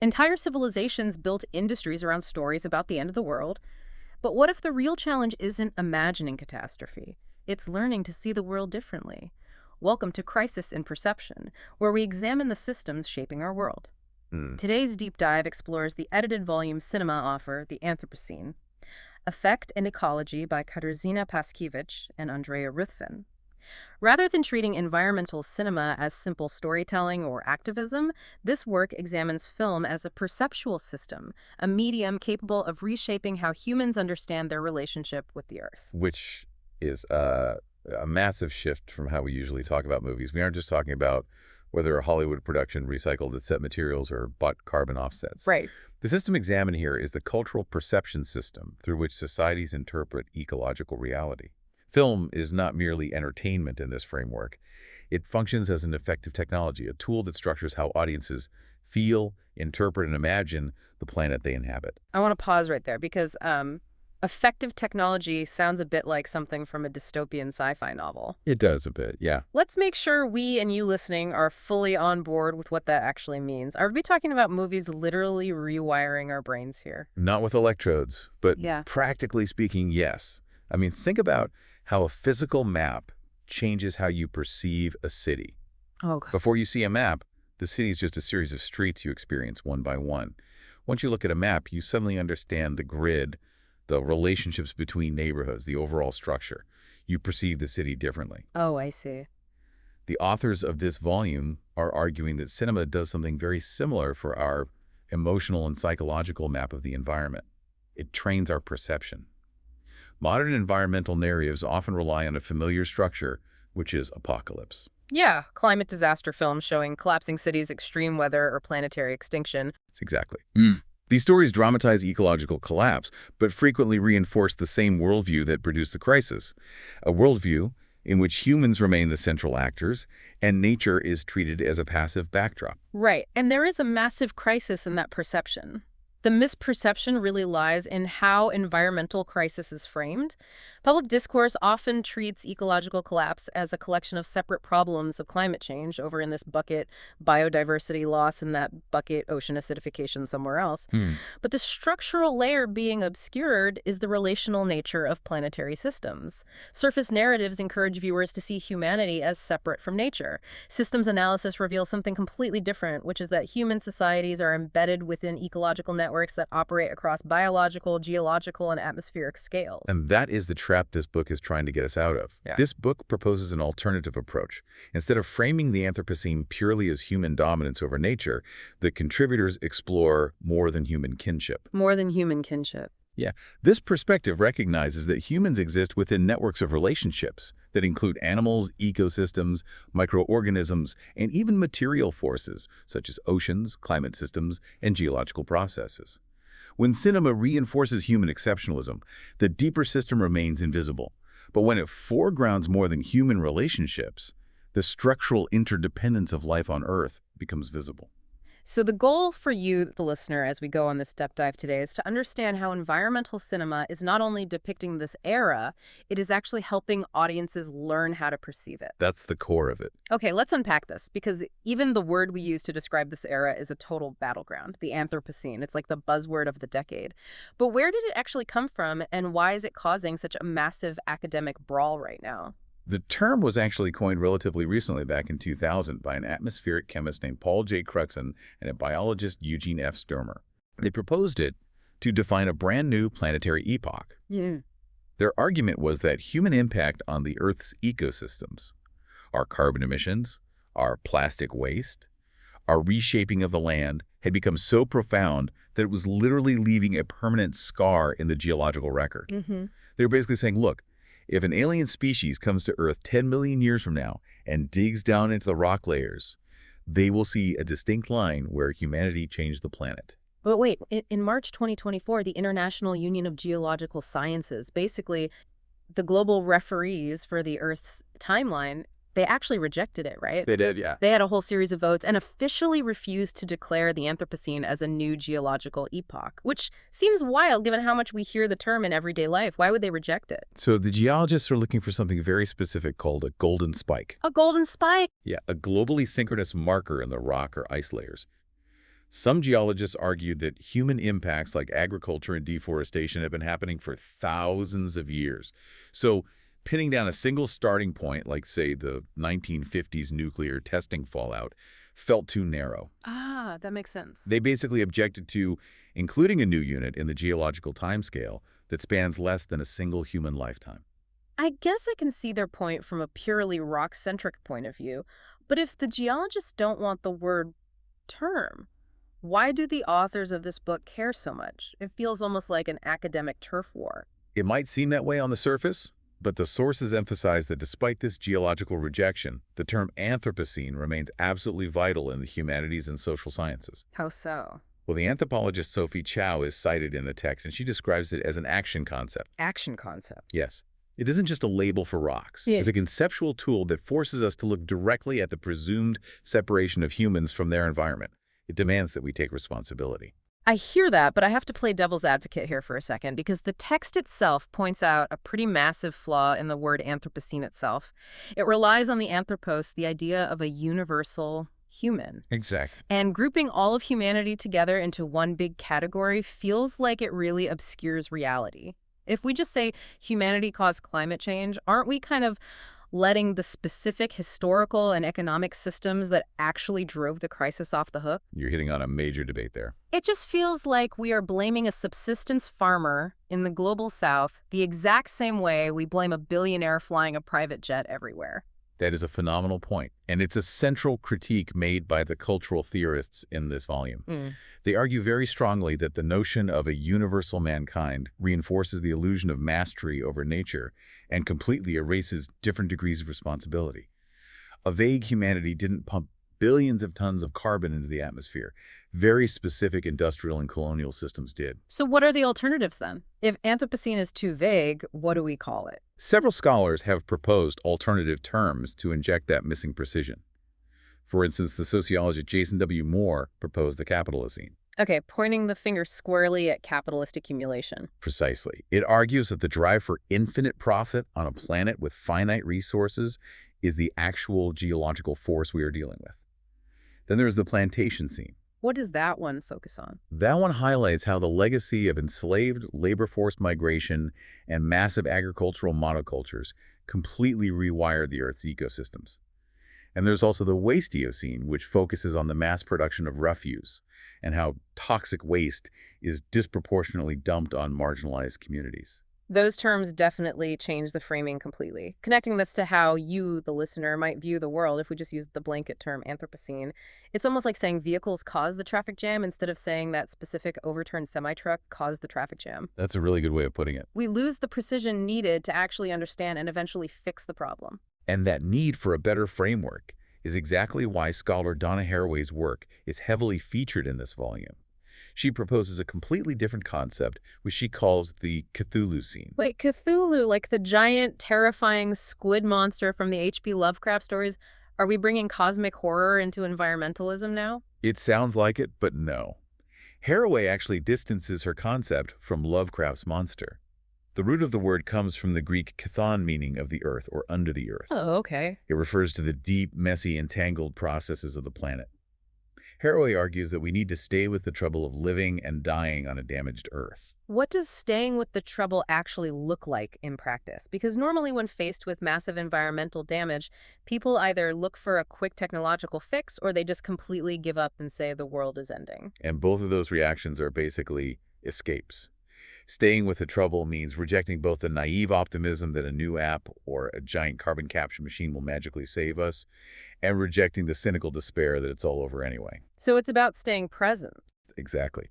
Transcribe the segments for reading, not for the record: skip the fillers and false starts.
Entire civilizations built industries around stories about the end of the world. But what if the real challenge isn't imagining catastrophe? It's learning to see the world differently. Welcome to Crisis in Perception, where we examine the systems shaping our world. Today's deep dive explores the edited volume cinema offer, The Anthropocene, Affect and Ecology by Katarzyna Paszkiewicz and Andrea Ruthven. Rather than treating environmental cinema as simple storytelling or activism, this work examines film as a perceptual system, a medium capable of reshaping how humans understand their relationship with the Earth. Which is a massive shift from how we usually talk about movies. We aren't just talking about whether a Hollywood production recycled its set materials or bought carbon offsets. Right. The system examined here is the cultural perception system through which societies interpret ecological reality. Film is not merely entertainment in this framework. It functions as an effective technology, a tool that structures how audiences feel, interpret, and imagine the planet they inhabit. I want to pause right there because effective technology sounds a bit like something from a dystopian sci-fi novel. It does a bit, yeah. Let's make sure we and you listening are fully on board with what that actually means. Are we talking about movies literally rewiring our brains here? Not with electrodes, but Yeah. practically speaking, yes. I mean, think about how a physical map changes how you perceive a city. Oh, Before you see a map, the city is just a series of streets you experience one by one. Once you look at a map, you suddenly understand the grid, the relationships between neighborhoods, the overall structure. You perceive the city differently. oh, I see. The authors of this volume are arguing that cinema does something very similar for our emotional and psychological map of the environment. It trains our perception. Modern environmental narratives often rely on a familiar structure, which is apocalypse. Yeah, climate disaster films showing collapsing cities, extreme weather, or planetary extinction. That's exactly. These stories dramatize ecological collapse, but frequently reinforce the same worldview that produced the crisis, a worldview in which humans remain the central actors and nature is treated as a passive backdrop. Right, and there is a massive crisis in that perception. The misperception really lies in how environmental crisis is framed. Public discourse often treats ecological collapse as a collection of separate problems of climate change, over in this bucket biodiversity loss, in that bucket ocean acidification somewhere else. But the structural layer being obscured is the relational nature of planetary systems. Surface narratives encourage viewers to see humanity as separate from nature. Systems analysis reveals something completely different, which is that human societies are embedded within ecological networks that operate across biological, geological, and atmospheric scales. And that is the trap this book is trying to get us out of. Yeah. This book proposes an alternative approach. Instead of framing the Anthropocene purely as human dominance over nature, the contributors explore more than human kinship. More than human kinship. Yeah, this perspective recognizes that humans exist within networks of relationships that include animals, ecosystems, microorganisms, and even material forces such as oceans, climate systems, and geological processes. When cinema reinforces human exceptionalism, the deeper system remains invisible. But when it foregrounds more than human relationships, the structural interdependence of life on Earth becomes visible. So the goal for you, the listener, as we go on this step dive today, is to understand how environmental cinema is not only depicting this era, it is actually helping audiences learn how to perceive it. That's the core of it. Okay, let's unpack this, because even the word we use to describe this era is a total battleground, the Anthropocene. It's like the buzzword of the decade. But where did it actually come from, and why is it causing such a massive academic brawl right now? The term was actually coined relatively recently, back in 2000, by an atmospheric chemist named Paul J. Cruxon and a biologist, Eugene F. Sturmer. They proposed it to define a brand new planetary epoch. Yeah. Their argument was that human impact on the Earth's ecosystems, our carbon emissions, our plastic waste, our reshaping of the land, had become so profound that it was literally leaving a permanent scar in the geological record. They were basically saying, look, if an alien species comes to Earth 10 million years from now and digs down into the rock layers, they will see a distinct line where humanity changed the planet. But wait, in March 2024, the International Union of Geological Sciences, basically the global referees for the Earth's timeline, they actually rejected it, right? They did, yeah. They had a whole series of votes and officially refused to declare the Anthropocene as a new geological epoch, which seems wild given how much we hear the term in everyday life. Why would they reject it? So the geologists are looking for something very specific called a golden spike. A golden spike? Yeah, a globally synchronous marker in the rock or ice layers. Some geologists argued that human impacts like agriculture and deforestation have been happening for thousands of years. So pinning down a single starting point, like, say, the 1950s nuclear testing fallout, felt too narrow. Ah, that makes sense. They basically objected to including a new unit in the geological timescale that spans less than a single human lifetime. I guess I can see their point from a purely rock-centric point of view, but if the geologists don't want the word term, why do the authors of this book care so much? It feels almost like an academic turf war. It might seem that way on the surface, but the sources emphasize that despite this geological rejection, the term Anthropocene remains absolutely vital in the humanities and social sciences. How so? Well, the anthropologist Sophie Chow is cited in the text, and she describes it as an action concept. Action concept. Yes. It isn't just a label for rocks. Yeah. It's a conceptual tool that forces us to look directly at the presumed separation of humans from their environment. It demands that we take responsibility. I hear that, but I have to play devil's advocate here for a second because the text itself points out a pretty massive flaw in the word Anthropocene itself. It relies on the anthropos, the idea of a universal human. Exactly. And grouping all of humanity together into one big category feels like it really obscures reality. If we just say humanity caused climate change, aren't we kind of letting the specific historical and economic systems that actually drove the crisis off the hook? You're hitting on a major debate there. It just feels like we are blaming a subsistence farmer in the global south the exact same way we blame a billionaire flying a private jet everywhere. That is a phenomenal point, and it's a central critique made by the cultural theorists in this volume. They argue very strongly that the notion of a universal mankind reinforces the illusion of mastery over nature and completely erases different degrees of responsibility. A vague humanity didn't pump billions of tons of carbon into the atmosphere. Very specific industrial and colonial systems did. So what are the alternatives then? If Anthropocene is too vague, what do we call it? Several scholars have proposed alternative terms to inject that missing precision. For instance, the sociologist Jason W. Moore proposed the Capitalocene. Okay, pointing the finger squarely at capitalist accumulation. Precisely. It argues that the drive for infinite profit on a planet with finite resources is the actual geological force we are dealing with. Then there's the plantation scene. What does that one focus on? That one highlights how the legacy of enslaved labor force migration and massive agricultural monocultures completely rewired the Earth's ecosystems. And there's also the waste Eocene, which focuses on the mass production of refuse and how toxic waste is disproportionately dumped on marginalized communities. Those terms definitely change the framing completely. Connecting this to how you, the listener, might view the world if we just use the blanket term Anthropocene, it's almost like saying vehicles caused the traffic jam instead of saying that specific overturned semi-truck caused the traffic jam. That's a really good way of putting it. We lose the precision needed to actually understand and eventually fix the problem. And that need for a better framework is exactly why scholar Donna Haraway's work is heavily featured in this volume. She proposes a completely different concept, which she calls the Cthulhu-cene. Wait, Cthulhu, like the giant, terrifying squid monster from the H.P. Lovecraft stories, are we bringing cosmic horror into environmentalism now? It sounds like it, but no. Haraway actually distances her concept from Lovecraft's monster. The root of the word comes from the Greek chthon, meaning of the earth or under the earth. Oh, okay. It refers to the deep, messy, entangled processes of the planet. Haraway argues that we need to stay with the trouble of living and dying on a damaged Earth. What does staying with the trouble actually look like in practice? Because normally when faced with massive environmental damage, people either look for a quick technological fix or they just completely give up and say the world is ending. And both of those reactions are basically escapes. Staying with the trouble means rejecting both the naive optimism that a new app or a giant carbon capture machine will magically save us, and rejecting the cynical despair that it's all over anyway. So it's about staying present. Exactly.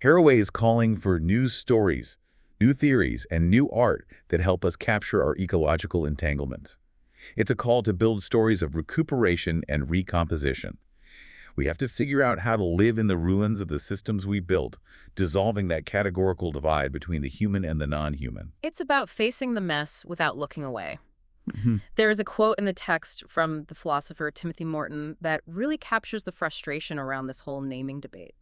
Haraway is calling for new stories, new theories, and new art that help us capture our ecological entanglements. It's a call to build stories of recuperation and recomposition. We have to figure out how to live in the ruins of the systems we built, dissolving that categorical divide between the human and the non-human. It's about facing the mess without looking away. There is a quote in the text from the philosopher Timothy Morton that really captures the frustration around this whole naming debate.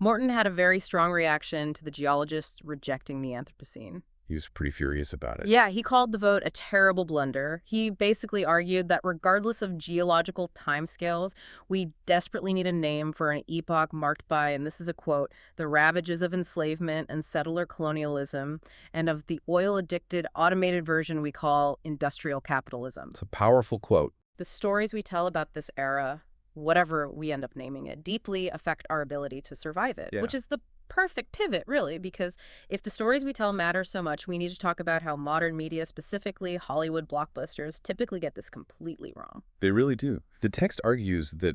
Morton had a very strong reaction to the geologists rejecting the Anthropocene. He was pretty furious about it. Yeah, he called the vote a terrible blunder. He basically argued that regardless of geological timescales, we desperately need a name for an epoch marked by, and this is a quote, the ravages of enslavement and settler colonialism, and of the oil-addicted, automated version we call industrial capitalism. It's a powerful quote. The stories we tell about this era, whatever we end up naming it, deeply affect our ability to survive it, Yeah. which is the perfect pivot, really, because if the stories we tell matter so much, we need to talk about how modern media, specifically Hollywood blockbusters, typically get this completely wrong. They really do. The text argues that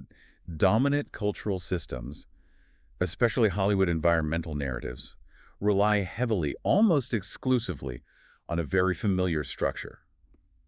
dominant cultural systems, especially Hollywood environmental narratives, rely heavily, almost exclusively, on a very familiar structure,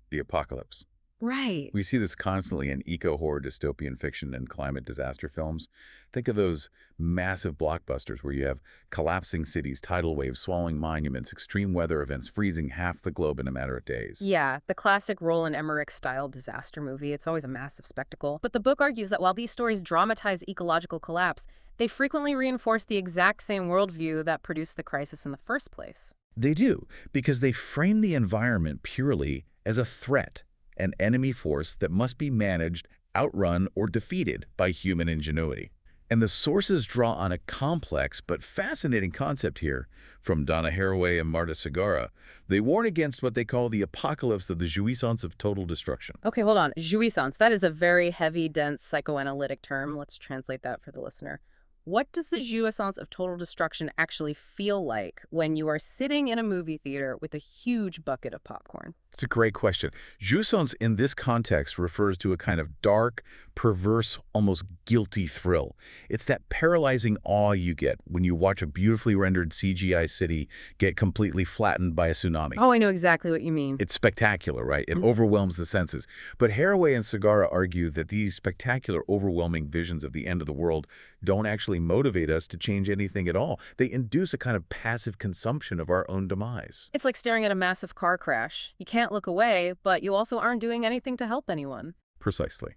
the apocalypse. Right. We see this constantly in eco-horror dystopian fiction and climate disaster films. Think of those massive blockbusters where you have collapsing cities, tidal waves, swallowing monuments, extreme weather events, freezing half the globe in a matter of days. Yeah, the classic Roland Emmerich-style disaster movie. It's always a massive spectacle. But the book argues that while these stories dramatize ecological collapse, they frequently reinforce the exact same worldview that produced the crisis in the first place. They do, because they frame the environment purely as a threat, an enemy force that must be managed, outrun, or defeated by human ingenuity. And the sources draw on a complex but fascinating concept here from Donna Haraway and Marta Segara. They warn against what they call the apocalypse of the jouissance of total destruction. Okay, hold on. Jouissance. That is a very heavy, dense psychoanalytic term. Let's translate that for the listener. What does the jouissance of total destruction actually feel like when you are sitting in a movie theater with a huge bucket of popcorn? It's a great question. Jouissance in this context refers to a kind of dark, perverse, almost guilty thrill. It's that paralyzing awe you get when you watch a beautifully rendered CGI city get completely flattened by a tsunami. Oh, I know exactly what you mean. It's spectacular, right? It overwhelms the senses. But Haraway and Segara argue that these spectacular, overwhelming visions of the end of the world don't actually motivate us to change anything at all. They induce a kind of passive consumption of our own demise. It's like staring at a massive car crash. You can't look away, but you also aren't doing anything to help anyone. Precisely.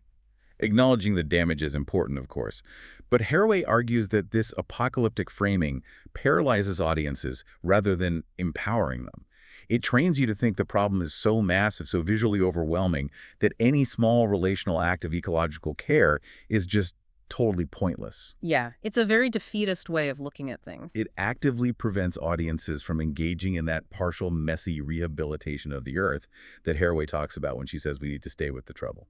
Acknowledging the damage is important, of course. But Haraway argues that this apocalyptic framing paralyzes audiences rather than empowering them. It trains you to think the problem is so massive, so visually overwhelming, that any small relational act of ecological care is just totally pointless. Yeah, it's a very defeatist way of looking at things. It actively prevents audiences from engaging in that partial, messy rehabilitation of the Earth that Haraway talks about when she says we need to stay with the trouble.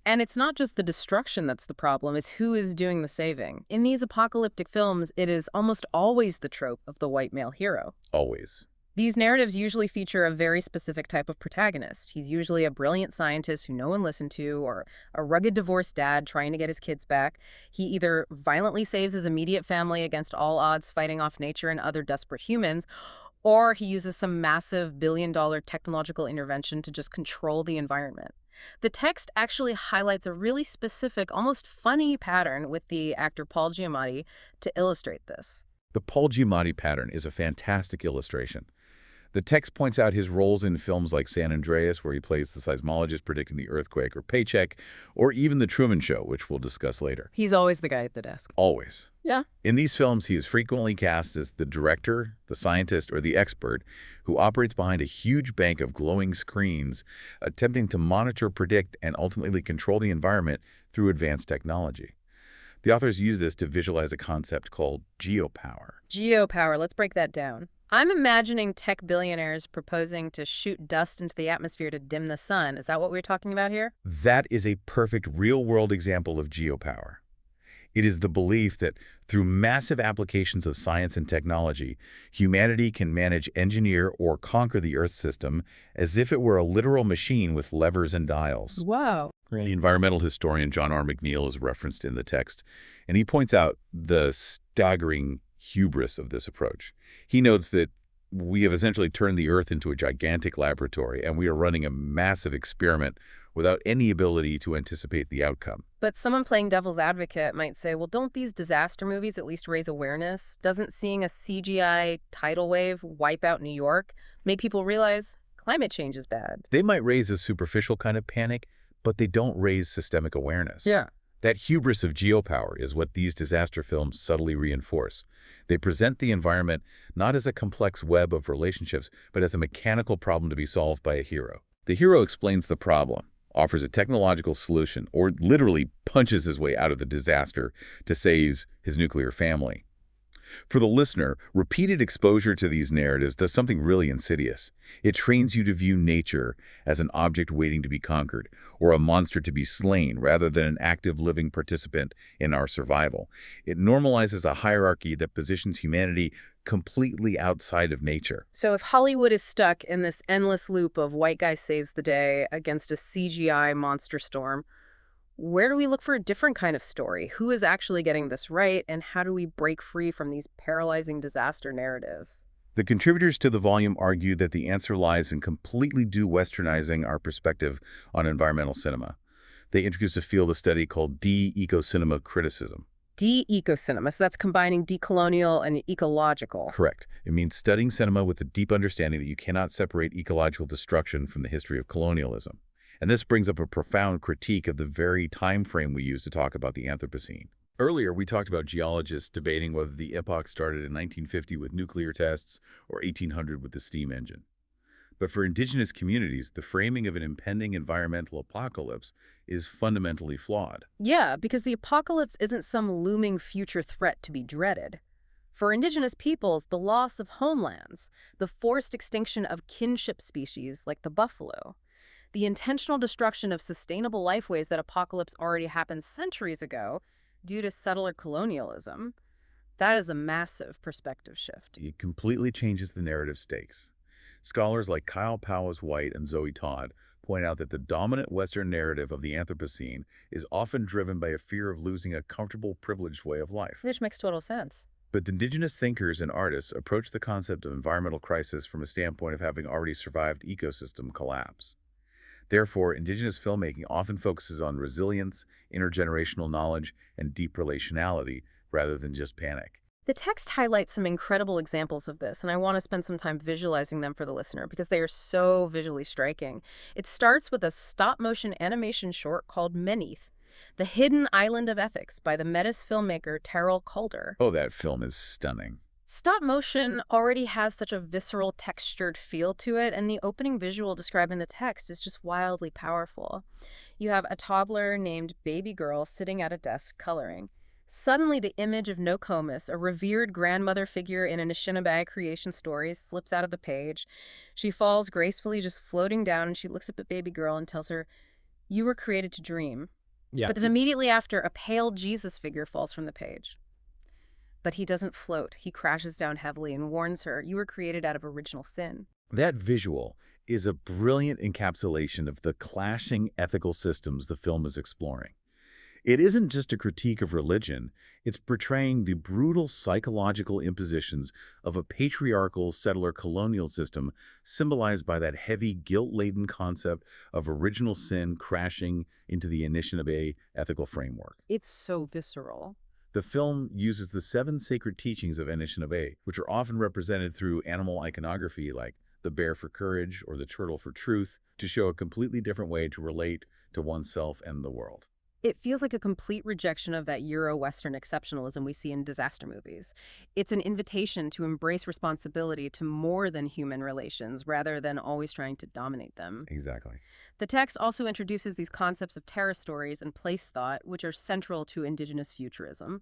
And it's not just the destruction that's the problem, it's who is doing the saving. In these apocalyptic films, it is almost always the trope of the white male hero. Always. These narratives usually feature a very specific type of protagonist. He's usually a brilliant scientist who no one listened to, or a rugged divorced dad trying to get his kids back. He either violently saves his immediate family against all odds, fighting off nature and other desperate humans, or he uses some massive billion-dollar technological intervention to just control the environment. The text actually highlights a really specific, almost funny pattern with the actor Paul Giamatti to illustrate this. The Paul Giamatti pattern is a fantastic illustration. The text points out his roles in films like San Andreas, where he plays the seismologist predicting the earthquake, or Paycheck, or even The Truman Show, which we'll discuss later. He's always the guy at the desk. Always. Yeah. In these films, he is frequently cast as the director, the scientist, or the expert who operates behind a huge bank of glowing screens, attempting to monitor, predict, and ultimately control the environment through advanced technology. The authors use this to visualize a concept called geopower. Geopower, let's break that down. I'm imagining tech billionaires proposing to shoot dust into the atmosphere to dim the sun. Is that what we're talking about here? That is a perfect real-world example of geopower. It is the belief that through massive applications of science and technology, humanity can manage, engineer, or conquer the Earth system as if it were a literal machine with levers and dials. Wow. The environmental historian John R. McNeill is referenced in the text, and he points out the staggering hubris of this approach. He notes that we have essentially turned the Earth into a gigantic laboratory, and we are running a massive experiment without any ability to anticipate the outcome. But someone playing devil's advocate might say, well, don't these disaster movies at least raise awareness? Doesn't seeing a CGI tidal wave wipe out New York make people realize climate change is bad? They might raise a superficial kind of panic, but they don't raise systemic awareness. Yeah. That hubris of geopower is what these disaster films subtly reinforce. They present the environment not as a complex web of relationships, but as a mechanical problem to be solved by a hero. The hero explains the problem, offers a technological solution, or literally punches his way out of the disaster to save his nuclear family. For the listener, repeated exposure to these narratives does something really insidious. It trains you to view nature as an object waiting to be conquered, or a monster to be slain, rather than an active living participant in our survival. It normalizes a hierarchy that positions humanity completely outside of nature. So if Hollywood is stuck in this endless loop of white guy saves the day against a CGI monster storm, where do we look for a different kind of story? Who is actually getting this right, and how do we break free from these paralyzing disaster narratives? The contributors to the volume argue that the answer lies in completely de-Westernizing our perspective on environmental cinema. They introduce a field of study called de-eco-cinema criticism. De-eco-cinema, so that's combining decolonial and ecological. Correct. It means studying cinema with a deep understanding that you cannot separate ecological destruction from the history of colonialism. And this brings up a profound critique of the very time frame we use to talk about the Anthropocene. Earlier, we talked about geologists debating whether the epoch started in 1950 with nuclear tests or 1800 with the steam engine. But for indigenous communities, the framing of an impending environmental apocalypse is fundamentally flawed. Yeah, because the apocalypse isn't some looming future threat to be dreaded. For indigenous peoples, the loss of homelands, the forced extinction of kinship species like the buffalo, the intentional destruction of sustainable lifeways that apocalypse already happened centuries ago due to settler colonialism, that is a massive perspective shift. It completely changes the narrative stakes. Scholars like Kyle Powers-White and Zoe Todd point out that the dominant Western narrative of the Anthropocene is often driven by a fear of losing a comfortable, privileged way of life. Which makes total sense. But indigenous thinkers and artists approach the concept of environmental crisis from a standpoint of having already survived ecosystem collapse. Therefore, indigenous filmmaking often focuses on resilience, intergenerational knowledge, and deep relationality, rather than just panic. The text highlights some incredible examples of this, and I want to spend some time visualizing them for the listener because they are so visually striking. It starts with a stop-motion animation short called Menith, The Hidden Island of Ethics by the Metis filmmaker Terrell Calder. Oh, that film is stunning. Stop motion already has such a visceral, textured feel to it, and the opening visual describing the text is just wildly powerful. You have a toddler named Baby Girl sitting at a desk coloring. Suddenly, the image of Nokomis, a revered grandmother figure in an Anishinaabe creation story, slips out of the page. She falls gracefully, just floating down, and she looks up at Baby Girl and tells her, "You were created to dream." Yeah. But then immediately after, a pale Jesus figure falls from the page. But he doesn't float. He crashes down heavily and warns her, "You were created out of original sin." That visual is a brilliant encapsulation of the clashing ethical systems the film is exploring. It isn't just a critique of religion, it's portraying the brutal psychological impositions of a patriarchal settler colonial system symbolized by that heavy, guilt-laden concept of original sin crashing into the Anishinaabe ethical framework. It's so visceral. The film uses the 7 sacred teachings of Anishinaabe, which are often represented through animal iconography like the bear for courage or the turtle for truth, to show a completely different way to relate to oneself and the world. It feels like a complete rejection of that Euro-Western exceptionalism we see in disaster movies. It's an invitation to embrace responsibility to more than human relations rather than always trying to dominate them. Exactly. The text also introduces these concepts of terror stories and place thought, which are central to indigenous futurism.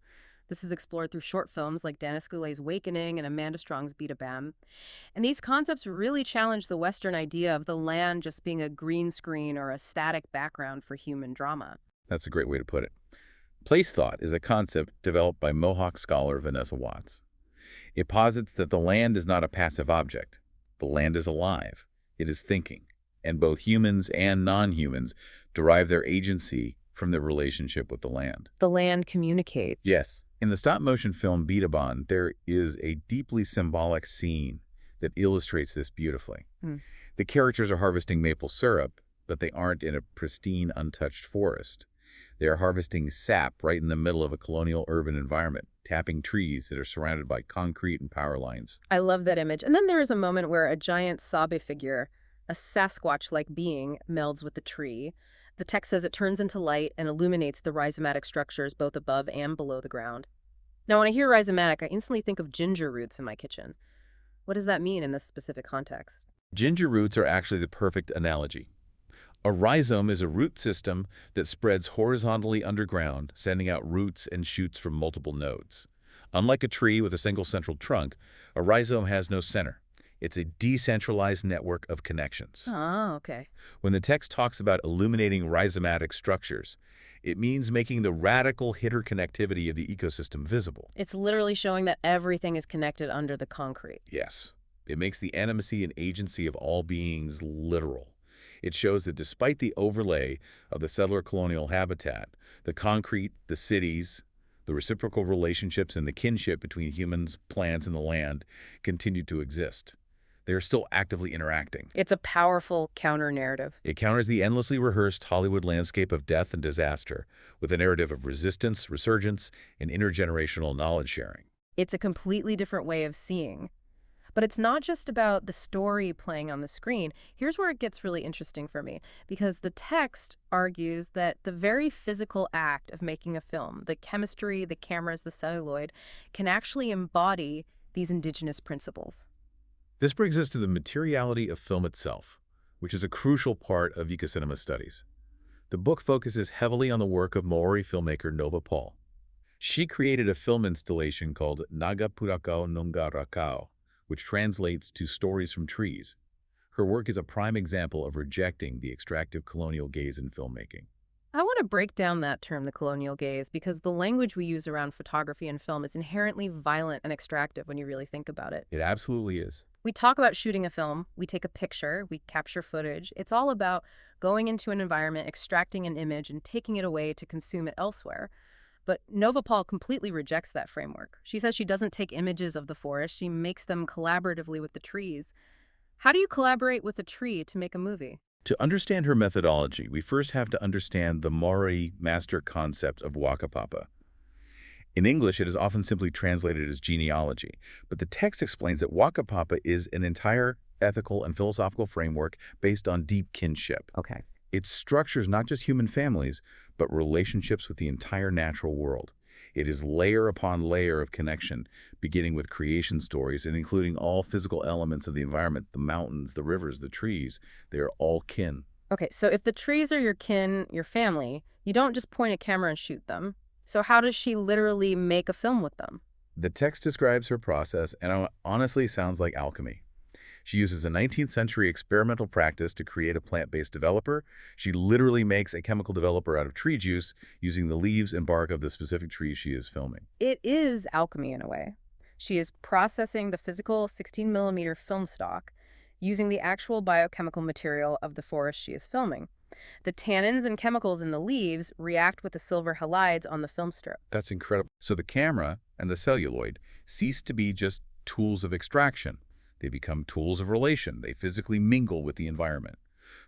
This is explored through short films like Dennis Goulet's Wakening and Amanda Strong's Beat a Bam. And these concepts really challenge the Western idea of the land just being a green screen or a static background for human drama. That's a great way to put it. Place thought is a concept developed by Mohawk scholar Vanessa Watts. It posits that the land is not a passive object. The land is alive. It is thinking. And both humans and non-humans derive their agency from their relationship with the land. The land communicates. Yes. In the stop-motion film Beat a Bam, there is a deeply symbolic scene that illustrates this beautifully. The characters are harvesting maple syrup, but they aren't in a pristine, untouched forest. They are harvesting sap right in the middle of a colonial urban environment, tapping trees that are surrounded by concrete and power lines. I love that image. And then there is a moment where a giant Sabe figure, a Sasquatch-like being, melds with the tree. The text says it turns into light and illuminates the rhizomatic structures both above and below the ground. Now, when I hear rhizomatic, I instantly think of ginger roots in my kitchen. What does that mean in this specific context? Ginger roots are actually the perfect analogy. A rhizome is a root system that spreads horizontally underground, sending out roots and shoots from multiple nodes. Unlike a tree with a single central trunk, a rhizome has no center. It's a decentralized network of connections. Oh, okay. When the text talks about illuminating rhizomatic structures, it means making the radical interconnectivity of the ecosystem visible. It's literally showing that everything is connected under the concrete. Yes, it makes the animacy and agency of all beings literal. It shows that despite the overlay of the settler colonial habitat, the concrete, the cities, the reciprocal relationships and the kinship between humans, plants, and the land continue to exist. They are still actively interacting. It's a powerful counter-narrative. It counters the endlessly rehearsed Hollywood landscape of death and disaster with a narrative of resistance, resurgence, and intergenerational knowledge sharing. It's a completely different way of seeing. But it's not just about the story playing on the screen. Here's where it gets really interesting for me, because the text argues that the very physical act of making a film, the chemistry, the cameras, the celluloid, can actually embody these indigenous principles. This brings us to the materiality of film itself, which is a crucial part of ecocinema studies. The book focuses heavily on the work of Maori filmmaker Nova Paul. She created a film installation called Nagapurakau Nungarakau, which translates to Stories from Trees. Her work is a prime example of rejecting the extractive colonial gaze in filmmaking. I want to break down that term, the colonial gaze, because the language we use around photography and film is inherently violent and extractive when you really think about it. It absolutely is. We talk about shooting a film, we take a picture, we capture footage. It's all about going into an environment, extracting an image, and taking it away to consume it elsewhere. But Nova Paul completely rejects that framework. She says she doesn't take images of the forest, she makes them collaboratively with the trees. How do you collaborate with a tree to make a movie? To understand her methodology, we first have to understand the Maori master concept of Wakapapa. In English, it is often simply translated as genealogy, but the text explains that Wakapapa is an entire ethical and philosophical framework based on deep kinship. Okay. It structures not just human families, but relationships with the entire natural world. It is layer upon layer of connection, beginning with creation stories and including all physical elements of the environment, the mountains, the rivers, the trees. They are all kin. Okay, so if the trees are your kin, your family, you don't just point a camera and shoot them. So how does she literally make a film with them? The text describes her process, and it honestly sounds like alchemy. She uses a 19th century experimental practice to create a plant-based developer. She literally makes a chemical developer out of tree juice using the leaves and bark of the specific tree she is filming. It is alchemy in a way. She is processing the physical 16mm film stock using the actual biochemical material of the forest she is filming. The tannins and chemicals in the leaves react with the silver halides on the film strip. That's incredible. So the camera and the celluloid cease to be just tools of extraction. They become tools of relation. They physically mingle with the environment.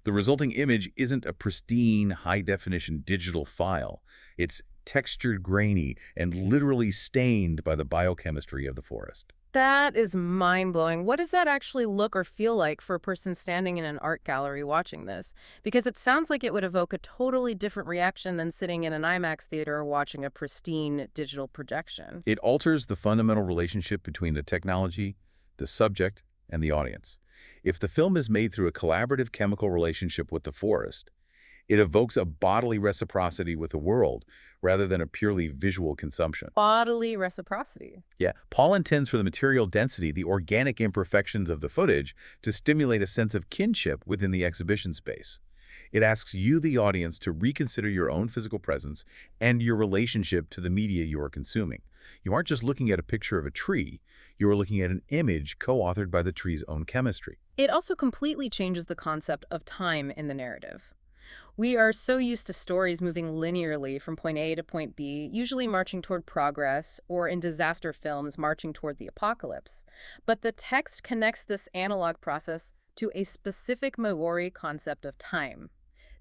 The resulting image isn't a pristine, high-definition digital file. It's textured, grainy, and literally stained by the biochemistry of the forest. That is mind-blowing. What does that actually look or feel like for a person standing in an art gallery watching this? Because it sounds like it would evoke a totally different reaction than sitting in an IMAX theater watching a pristine digital projection. It alters the fundamental relationship between the technology, the subject, and the audience. If the film is made through a collaborative chemical relationship with the forest, it evokes a bodily reciprocity with the world rather than a purely visual consumption. Bodily reciprocity. Yeah, Paul intends for the material density, the organic imperfections of the footage, to stimulate a sense of kinship within the exhibition space. It asks you, the audience, to reconsider your own physical presence and your relationship to the media you are consuming. You aren't just looking at a picture of a tree, you are looking at an image co-authored by the tree's own chemistry. It also completely changes the concept of time in the narrative. We are so used to stories moving linearly from point A to point B, usually marching toward progress, or in disaster films, marching toward the apocalypse. But the text connects this analog process to a specific Maori concept of time.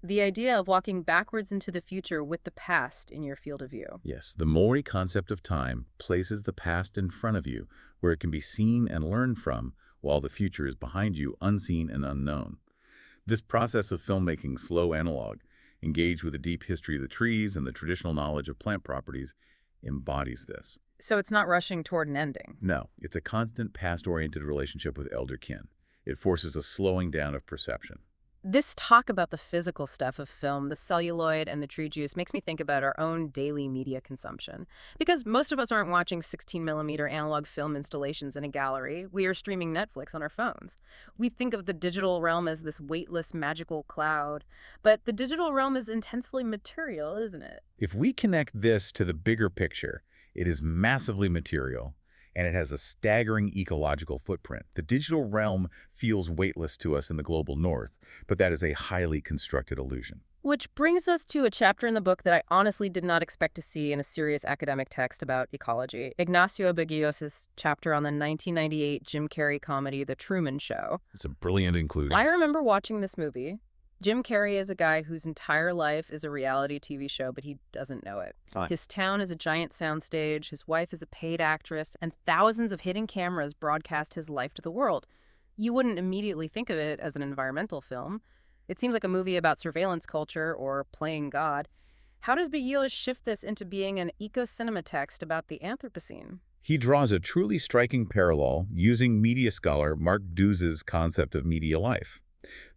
The idea of walking backwards into the future with the past in your field of view. Yes, the Maori concept of time places the past in front of you, where it can be seen and learned from, while the future is behind you, unseen and unknown. This process of filmmaking, slow analog, engaged with the deep history of the trees and the traditional knowledge of plant properties, embodies this. So it's not rushing toward an ending. No, it's a constant past-oriented relationship with elder kin. It forces a slowing down of perception. This talk about the physical stuff of film, the celluloid and the tree juice, makes me think about our own daily media consumption. Because most of us aren't watching 16mm analog film installations in a gallery. We are streaming Netflix on our phones. We think of the digital realm as this weightless, magical cloud. But the digital realm is intensely material, isn't it? If we connect this to the bigger picture, it is massively material, and it has a staggering ecological footprint. The digital realm feels weightless to us in the global north, but that is a highly constructed illusion. Which brings us to a chapter in the book that I honestly did not expect to see in a serious academic text about ecology. Ignacio Berguios' chapter on the 1998 Jim Carrey comedy The Truman Show. It's a brilliant inclusion. I remember watching this movie. Jim Carrey is a guy whose entire life is a reality TV show, but he doesn't know it. His town is a giant soundstage, his wife is a paid actress, and thousands of hidden cameras broadcast his life to the world. You wouldn't immediately think of it as an environmental film. It seems like a movie about surveillance culture or playing God. How does Berguios shift this into being an eco-cinema text about the Anthropocene? He draws a truly striking parallel using media scholar Mark Duz's concept of media life.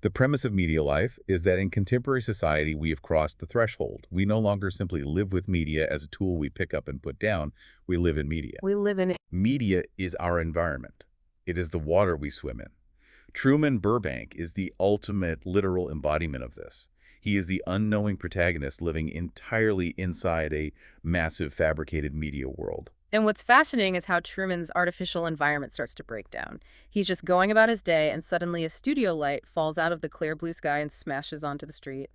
The premise of media life is that in contemporary society, we have crossed the threshold. We no longer simply live with media as a tool we pick up and put down. We live in media. We live in it. Media is our environment. It is the water we swim in. Truman Burbank is the ultimate literal embodiment of this. He is the unknowing protagonist living entirely inside a massive fabricated media world. And what's fascinating is how Truman's artificial environment starts to break down. He's just going about his day, and suddenly a studio light falls out of the clear blue sky and smashes onto the street.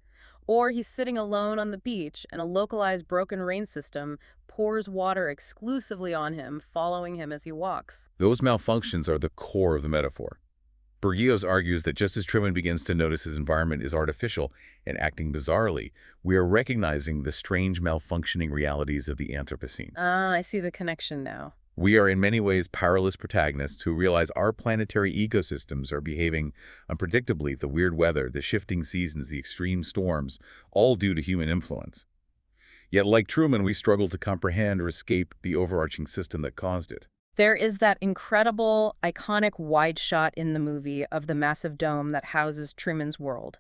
Or he's sitting alone on the beach, and a localized broken rain system pours water exclusively on him, following him as he walks. Those malfunctions are the core of the metaphor. Berguios argues that just as Truman begins to notice his environment is artificial and acting bizarrely, we are recognizing the strange malfunctioning realities of the Anthropocene. I see the connection now. We are in many ways powerless protagonists who realize our planetary ecosystems are behaving unpredictably, the weird weather, the shifting seasons, the extreme storms, all due to human influence. Yet like Truman, we struggle to comprehend or escape the overarching system that caused it. There is that incredible, iconic wide shot in the movie of the massive dome that houses Truman's world.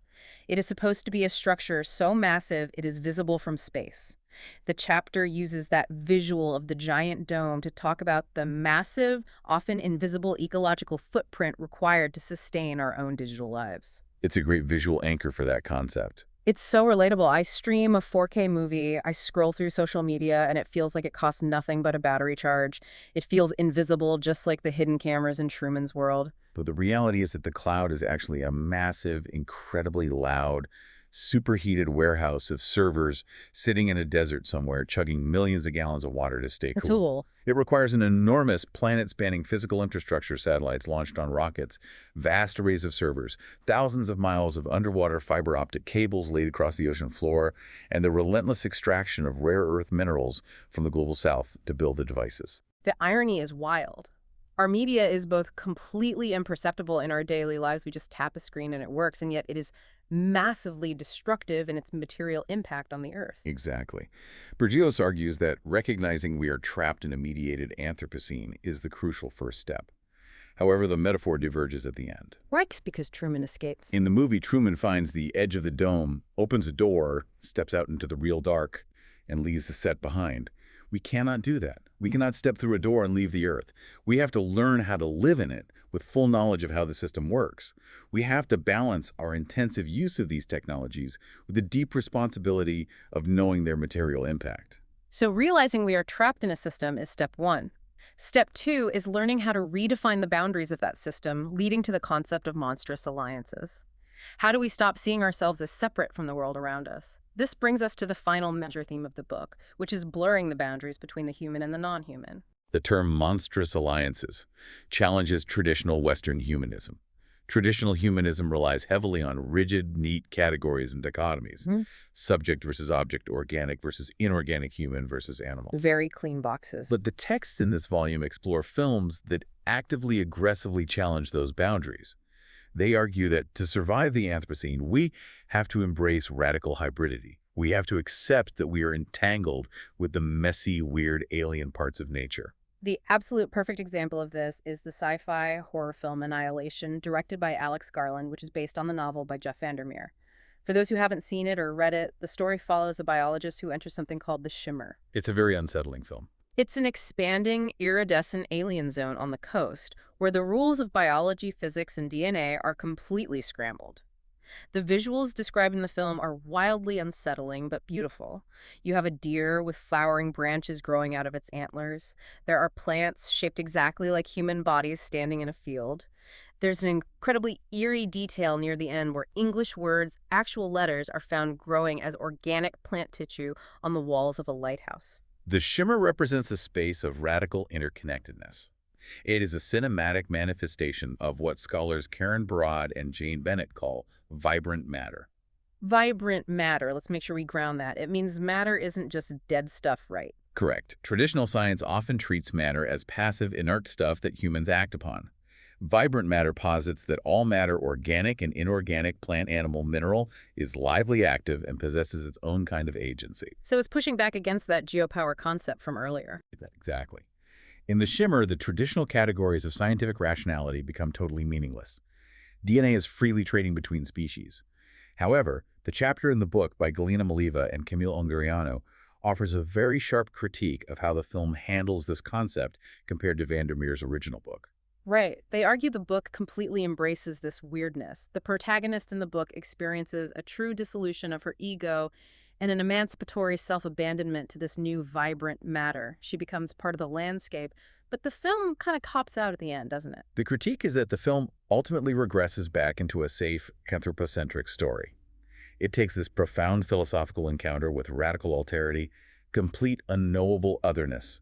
It is supposed to be a structure so massive it is visible from space. The chapter uses that visual of the giant dome to talk about the massive, often invisible ecological footprint required to sustain our own digital lives. It's a great visual anchor for that concept. It's so relatable. I stream a 4K movie, I scroll through social media, and it feels like it costs nothing but a battery charge. It feels invisible, just like the hidden cameras in Truman's world. But the reality is that the cloud is actually a massive, incredibly loud, superheated warehouse of servers sitting in a desert somewhere, chugging millions of gallons of water to stay A cool. tool. It requires an enormous planet-spanning physical infrastructure, satellites launched on rockets, vast arrays of servers, thousands of miles of underwater fiber optic cables laid across the ocean floor, and the relentless extraction of rare earth minerals from the global south to build the devices. The irony is wild. Our media is both completely imperceptible in our daily lives. We just tap a screen and it works, and yet it is massively destructive in its material impact on the Earth. Exactly. Berguios argues that recognizing we are trapped in a mediated Anthropocene is the crucial first step. However, the metaphor diverges at the end. Right, because Truman escapes. In the movie, Truman finds the edge of the dome, opens a door, steps out into the real dark, and leaves the set behind. We cannot do that. We cannot step through a door and leave the Earth. We have to learn how to live in it with full knowledge of how the system works. We have to balance our intensive use of these technologies with the deep responsibility of knowing their material impact. So realizing we are trapped in a system is step one. Step two is learning how to redefine the boundaries of that system, leading to the concept of monstrous alliances. How do we stop seeing ourselves as separate from the world around us? This brings us to the final major theme of the book, which is blurring the boundaries between the human and the non-human. The term monstrous alliances challenges traditional Western humanism. Traditional humanism relies heavily on rigid, neat categories and dichotomies. Subject versus object, organic versus inorganic, human versus animal. Very clean boxes. But the texts in this volume explore films that actively, aggressively challenge those boundaries. They argue that to survive the Anthropocene, we have to embrace radical hybridity. We have to accept that we are entangled with the messy, weird, alien parts of nature. The absolute perfect example of this is the sci-fi horror film Annihilation, directed by Alex Garland, which is based on the novel by Jeff Vandermeer. For those who haven't seen it or read it, the story follows a biologist who enters something called the Shimmer. It's a very unsettling film. It's an expanding, iridescent alien zone on the coast, where the rules of biology, physics, and DNA are completely scrambled. The visuals described in the film are wildly unsettling but beautiful. You have a deer with flowering branches growing out of its antlers. There are plants shaped exactly like human bodies standing in a field. There's an incredibly eerie detail near the end where English words, actual letters, are found growing as organic plant tissue on the walls of a lighthouse. The Shimmer represents a space of radical interconnectedness. It is a cinematic manifestation of what scholars Karen Barad and Jane Bennett call vibrant matter. Vibrant matter, let's make sure we ground that. It means matter isn't just dead stuff, right? Correct. Traditional science often treats matter as passive, inert stuff that humans act upon. Vibrant matter posits that all matter, organic and inorganic, plant, animal, mineral, is lively, active, and possesses its own kind of agency. So it's pushing back against that geopower concept from earlier. Exactly. In the Shimmer, the traditional categories of scientific rationality become totally meaningless. DNA is freely trading between species. However, the chapter in the book by Galina Maliva and Camille Ungariano offers a very sharp critique of how the film handles this concept compared to Vandermeer's original book. Right. They argue the book completely embraces this weirdness. The protagonist in the book experiences a true dissolution of her ego and an emancipatory self-abandonment to this new vibrant matter. She becomes part of the landscape, but the film kind of cops out at the end, doesn't it? The critique is that the film ultimately regresses back into a safe, anthropocentric story. It takes this profound philosophical encounter with radical alterity, complete unknowable otherness,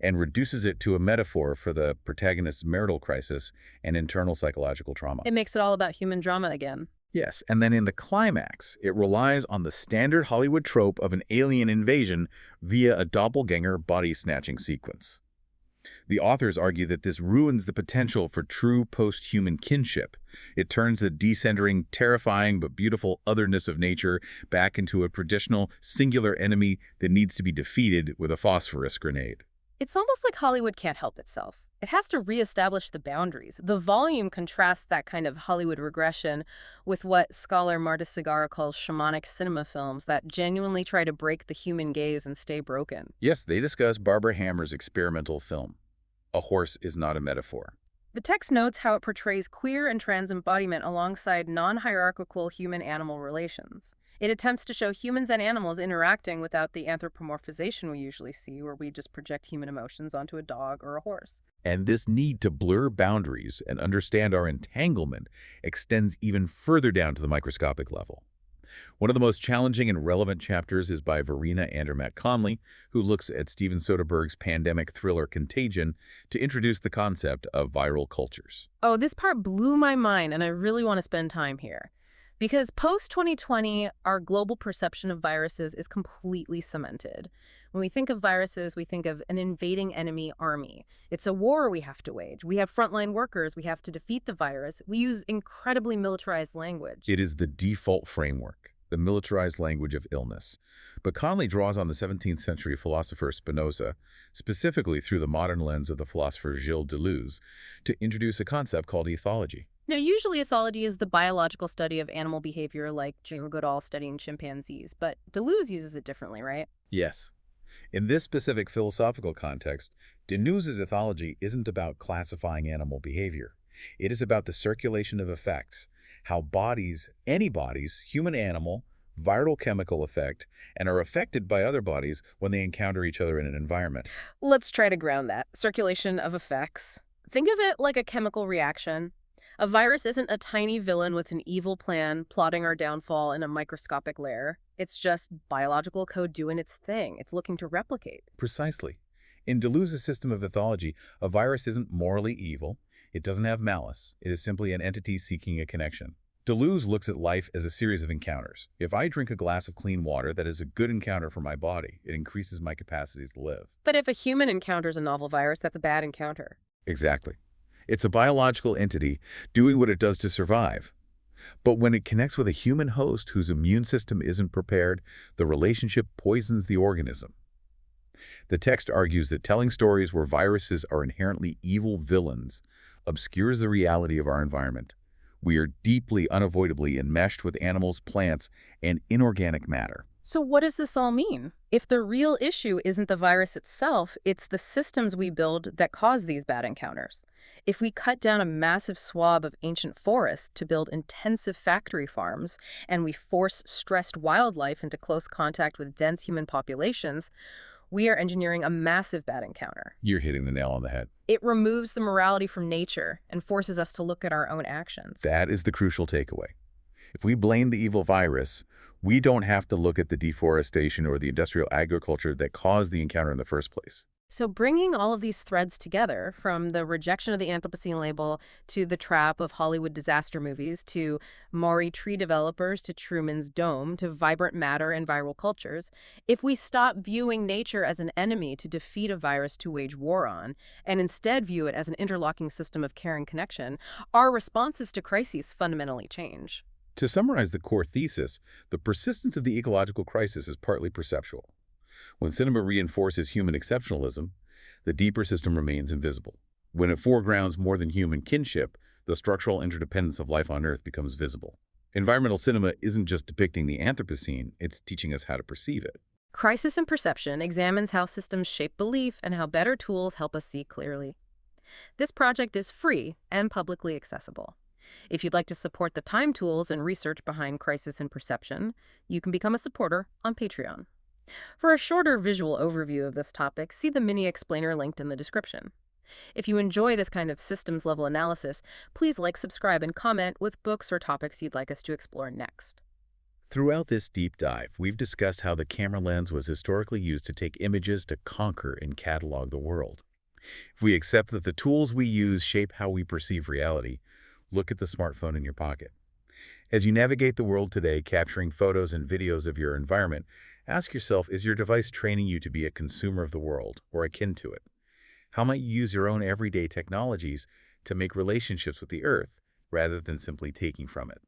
and reduces it to a metaphor for the protagonist's marital crisis and internal psychological trauma. It makes it all about human drama again. Yes, and then in the climax, it relies on the standard Hollywood trope of an alien invasion via a doppelganger body-snatching sequence. The authors argue that this ruins the potential for true post-human kinship. It turns the decentering, terrifying, but beautiful otherness of nature back into a traditional, singular enemy that needs to be defeated with a phosphorus grenade. It's almost like Hollywood can't help itself. It has to reestablish the boundaries. The volume contrasts that kind of Hollywood regression with what scholar Marta Segarra calls shamanic cinema films that genuinely try to break the human gaze and stay broken. Yes, they discuss Barbara Hammer's experimental film, A Horse is Not a Metaphor. The text notes how it portrays queer and trans embodiment alongside non-hierarchical human-animal relations. It attempts to show humans and animals interacting without the anthropomorphization we usually see, where we just project human emotions onto a dog or a horse. And this need to blur boundaries and understand our entanglement extends even further down to the microscopic level. One of the most challenging and relevant chapters is by Verena Andermatt-Conley, who looks at Steven Soderbergh's pandemic thriller Contagion to introduce the concept of viral cultures. Oh, this part blew my mind, and I really want to spend time here. Because post-2020, our global perception of viruses is completely cemented. When we think of viruses, we think of an invading enemy army. It's a war we have to wage. We have frontline workers. We have to defeat the virus. We use incredibly militarized language. It is the default framework, the militarized language of illness. But Conley draws on the 17th century philosopher Spinoza, specifically through the modern lens of the philosopher Gilles Deleuze, to introduce a concept called ethology. Now, usually ethology is the biological study of animal behavior, like Jane Goodall studying chimpanzees, but Deleuze uses it differently, right? Yes. In this specific philosophical context, Deleuze's ethology isn't about classifying animal behavior. It is about the circulation of effects, how bodies, any bodies, human, animal, viral chemical effect, and are affected by other bodies when they encounter each other in an environment. Let's try to ground that. Circulation of effects. Think of it like a chemical reaction. A virus isn't a tiny villain with an evil plan plotting our downfall in a microscopic lair. It's just biological code doing its thing. It's looking to replicate. Precisely. In Deleuze's system of ethology, a virus isn't morally evil. It doesn't have malice. It is simply an entity seeking a connection. Deleuze looks at life as a series of encounters. If I drink a glass of clean water, that is a good encounter for my body. It increases my capacity to live. But if a human encounters a novel virus, that's a bad encounter. Exactly. It's a biological entity doing what it does to survive. But when it connects with a human host whose immune system isn't prepared, the relationship poisons the organism. The text argues that telling stories where viruses are inherently evil villains obscures the reality of our environment. We are deeply, unavoidably enmeshed with animals, plants, and inorganic matter. So what does this all mean? If the real issue isn't the virus itself, it's the systems we build that cause these bad encounters. If we cut down a massive swath of ancient forests to build intensive factory farms, and we force stressed wildlife into close contact with dense human populations, we are engineering a massive bad encounter. You're hitting the nail on the head. It removes the morality from nature and forces us to look at our own actions. That is the crucial takeaway. If we blame the evil virus, we don't have to look at the deforestation or the industrial agriculture that caused the encounter in the first place. So bringing all of these threads together, from the rejection of the Anthropocene label to the trap of Hollywood disaster movies to Maury tree developers to Truman's Dome to vibrant matter and viral cultures, if we stop viewing nature as an enemy to defeat a virus to wage war on, and instead view it as an interlocking system of care and connection, our responses to crises fundamentally change. To summarize the core thesis, the persistence of the ecological crisis is partly perceptual. When cinema reinforces human exceptionalism, the deeper system remains invisible. When it foregrounds more than human kinship, the structural interdependence of life on Earth becomes visible. Environmental cinema isn't just depicting the Anthropocene, it's teaching us how to perceive it. Crisis in Perception examines how systems shape belief and how better tools help us see clearly. This project is free and publicly accessible. If you'd like to support the time tools and research behind Crisis in Perception, you can become a supporter on Patreon. For a shorter visual overview of this topic, see the mini explainer linked in the description. If you enjoy this kind of systems-level analysis, please like, subscribe, and comment with books or topics you'd like us to explore next. Throughout this deep dive, we've discussed how the camera lens was historically used to take images to conquer and catalog the world. If we accept that the tools we use shape how we perceive reality, look at the smartphone in your pocket. As you navigate the world today, capturing photos and videos of your environment, ask yourself, is your device training you to be a consumer of the world or akin to it? How might you use your own everyday technologies to make relationships with the Earth rather than simply taking from it?